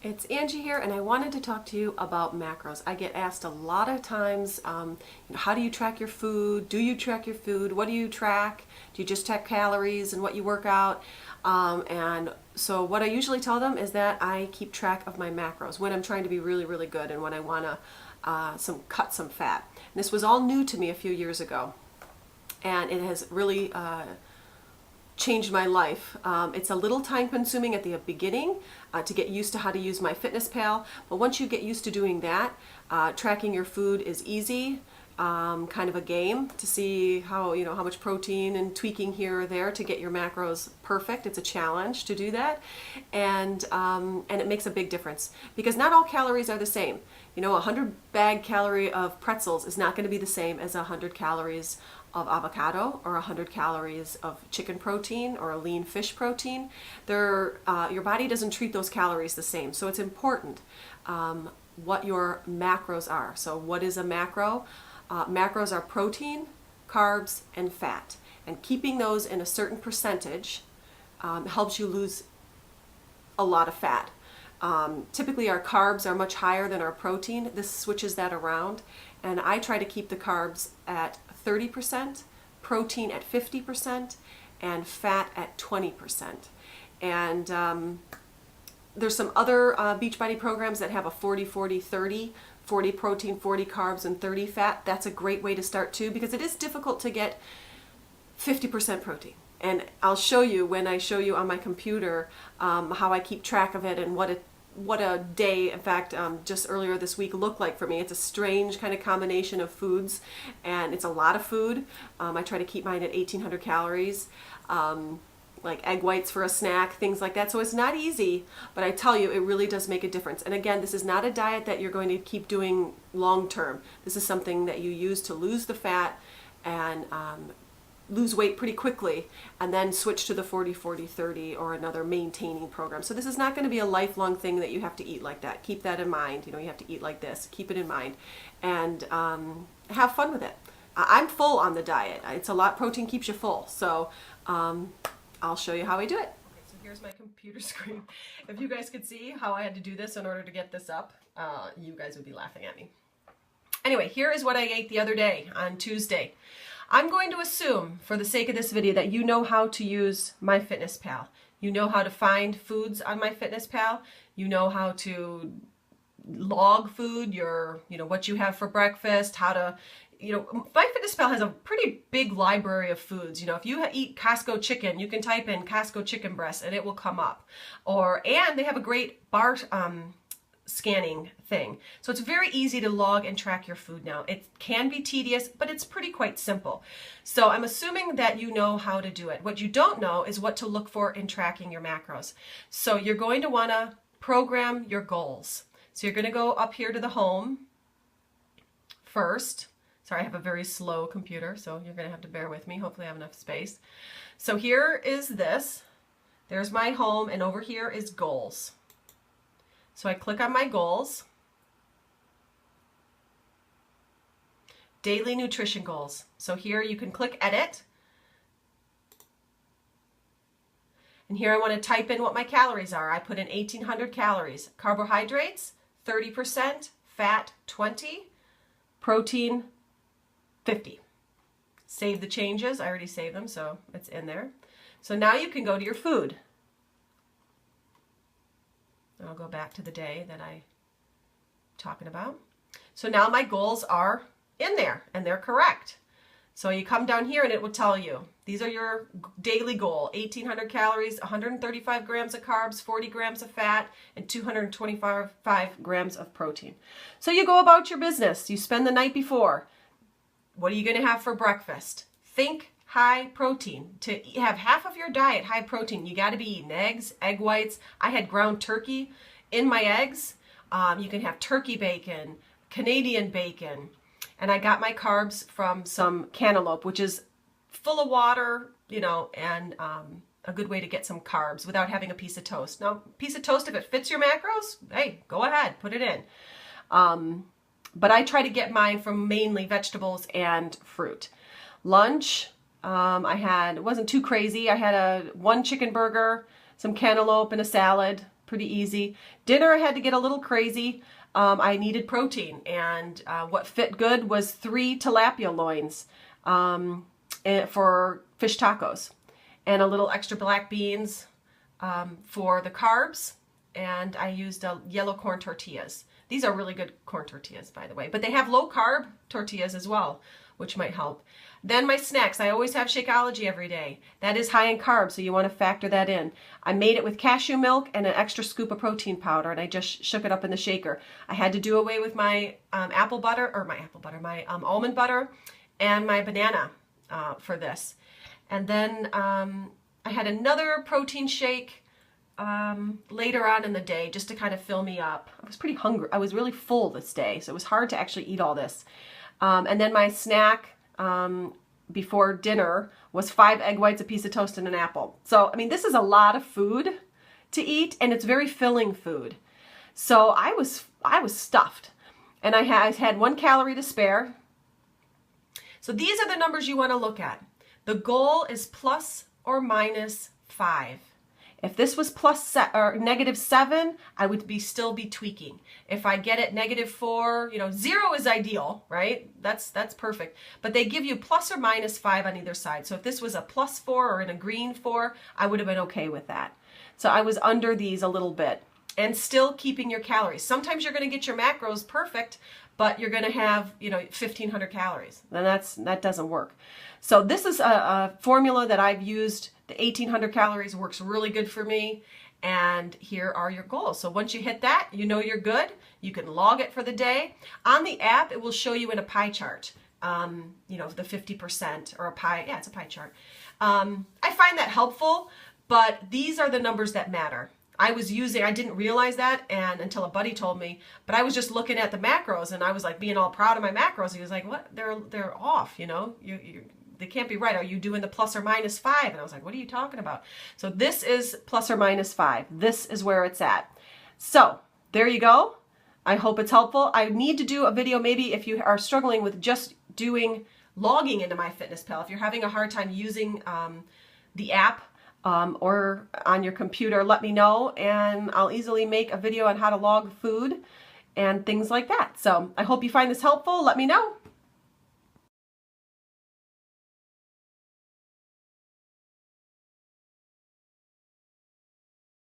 It's Angie here, and I wanted to talk to you about macros. I get asked a lot of times, how do you track your food? Do you track your food? What do you track? Do you just track calories and what you work out? And so what I usually tell them is that I keep track of my macros when I'm trying to be really, really good and when I want to cut some fat. And this was all new to me a few years ago, and it has really changed my life. It's a little time consuming at the beginning to get used to how to use MyFitnessPal, but once you get used to doing that, tracking your food is easy. Kind of a game to see how much protein and tweaking here or there to get your macros perfect. It's a challenge to do that, and it makes a big difference because not all calories are the same. 100 bag calorie of pretzels is not going to be the same as 100 calories of avocado or 100 calories of chicken protein or a lean fish protein. Your body doesn't treat those calories the same, so it's important what your macros are. So what is a macro? Macros are protein, carbs, and fat. And keeping those in a certain percentage helps you lose a lot of fat. Typically our carbs are much higher than our protein. This switches that around. And I try to keep the carbs at 30%, protein at 50%, and fat at 20%. And there's some other Beachbody programs that have a 40-40-30, 40 protein, 40 carbs, and 30 fat. That's a great way to start too, because it is difficult to get 50% protein. And I'll show you when I show you on my computer how I keep track of it and what a day, in fact, just earlier this week looked like for me. It's a strange kind of combination of foods, and it's a lot of food. I try to keep mine at 1,800 calories. Like egg whites for a snack, things like that. So it's not easy, but I tell you, it really does make a difference. And again, this is not a diet that you're going to keep doing long term. This is something that you use to lose the fat and lose weight pretty quickly, and then switch to the 40-40-30 or another maintaining program. So this is not going to be a lifelong thing that you have to eat like that. Keep that in mind. You have to eat like this. Keep it in mind, and have fun with it. I'm full on the diet. It's a lot. Protein keeps you full. So I'll show you how I do it. Okay, so here's my computer screen. If you guys could see how I had to do this in order to get this up, you guys would be laughing at me. Anyway, here is what I ate the other day on Tuesday. I'm going to assume, for the sake of this video, that you know how to use MyFitnessPal. You know how to find foods on MyFitnessPal. You know how to log food, what you have for breakfast, how to, MyFitnessPal has a pretty big library of foods. If you eat Costco chicken, you can type in Costco chicken breast and it will come up. And they have a great bar scanning thing. So it's very easy to log and track your food now. It can be tedious, but it's quite simple. So I'm assuming that you know how to do it. What you don't know is what to look for in tracking your macros. So you're going to want to program your goals. So you're going to go up here to the home first. Sorry, I have a very slow computer, so you're going to have to bear with me. Hopefully I have enough space. So here is this. There's my home, and over here is goals. So I click on my goals. Daily nutrition goals. So here you can click edit. And here I want to type in what my calories are. I put in 1,800 calories. Carbohydrates, 30%, fat, 20, protein, 50. Save the changes. I already saved them, so it's in there. So now you can go to your food. I'll go back to the day that I'm talking about. So now my goals are in there, and they're correct. So you come down here and it will tell you, these are your daily goal: 1,800 calories, 135 grams of carbs, 40 grams of fat, and 225 grams of protein. So you go about your business. You spend the night before. What are you going to have for breakfast? Think high protein. To have half of your diet high protein, you got to be eating eggs, egg whites. I had ground turkey in my eggs. You can have turkey bacon, Canadian bacon. And I got my carbs from some cantaloupe, which is full of water, and a good way to get some carbs without having a piece of toast. Now, piece of toast, if it fits your macros, hey, go ahead, put it in. But I try to get mine from mainly vegetables and fruit. Lunch, it wasn't too crazy. I had one chicken burger, some cantaloupe, and a salad. pretty easy. Dinner, I had to get a little crazy. I needed protein, and what fit good was 3 tilapia loins for fish tacos, and a little extra black beans for the carbs, and I used yellow corn tortillas. These are really good corn tortillas, by the way, but they have low carb tortillas as well, which might help. Then my snacks, I always have Shakeology every day. That is high in carbs, so you want to factor that in. I made it with cashew milk and an extra scoop of protein powder, and I just shook it up in the shaker. I had to do away with my my almond butter and my banana for this. And then I had another protein shake later on in the day just to kind of fill me up. I was pretty hungry. I was really full this day, so it was hard to actually eat all this. And then my snack before dinner was 5 egg whites, a piece of toast, and an apple. So, I mean, this is a lot of food to eat, and it's very filling food. So I was stuffed, and I had 1 calorie to spare. So these are the numbers you want to look at. The goal is plus or minus 5. If this was -7, I would still be tweaking. If I get it -4, 0 is ideal, right? That's perfect. But they give you plus or minus 5 on either side. So if this was a +4 or in a green 4, I would have been okay with that. So I was under these a little bit, and still keeping your calories. Sometimes you're going to get your macros perfect, but you're going to have 1,500 calories. Then that doesn't work. So this is a formula that I've used. The 1,800 calories works really good for me, and here are your goals. So once you hit that, you're good. You can log it for the day. On the app, it will show you in a pie chart, the 50% or a pie. Yeah, it's a pie chart. I find that helpful, but these are the numbers that matter. I didn't realize that until a buddy told me, but I was just looking at the macros, and I was like being all proud of my macros. He was like, what? They're off, they can't be right. Are you doing the plus or minus 5? And I was like, what are you talking about? So this is plus or minus 5. This is where it's at. So there you go. I hope it's helpful. I need to do a video maybe if you are struggling with just logging into MyFitnessPal. If you're having a hard time using the app or on your computer, let me know, and I'll easily make a video on how to log food and things like that. So I hope you find this helpful. Let me know.